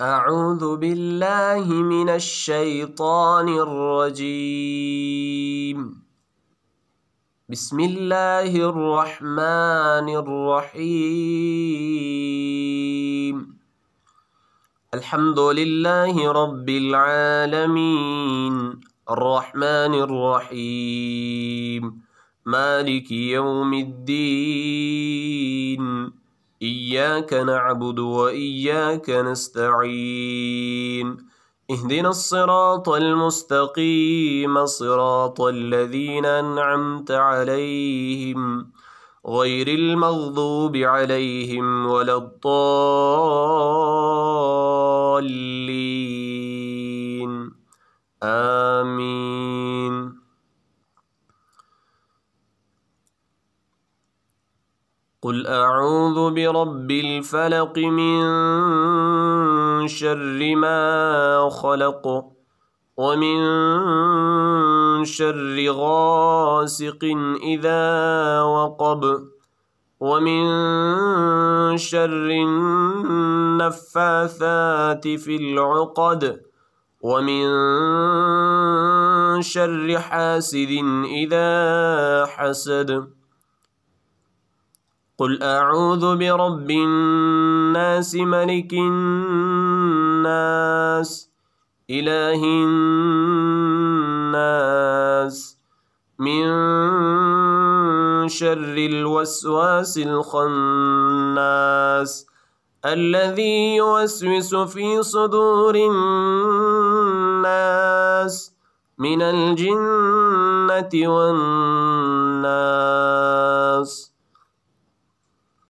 أعوذ بالله من الشيطان الرجيم. بسم الله الرحمن الرحيم. الحمد لله رب العالمين الرحمن الرحيم مالك يوم الدين إياك نعبد وإياك نستعين اهدنا الصراط المستقيم صراط الذين أنعمت عليهم غير المغضوب عليهم ولا الضالين آمين. قل أعوذ برب الفلق من شر ما خلق ومن شر غاسق إذا وقب ومن شر النفاثات في العقد ومن شر حاسد إذا حسد. قل أعوذ برب الناس ملك الناس إله الناس من شر الوسواس الخناس الذي يوسوس في صدور الناس من الجنة والناس.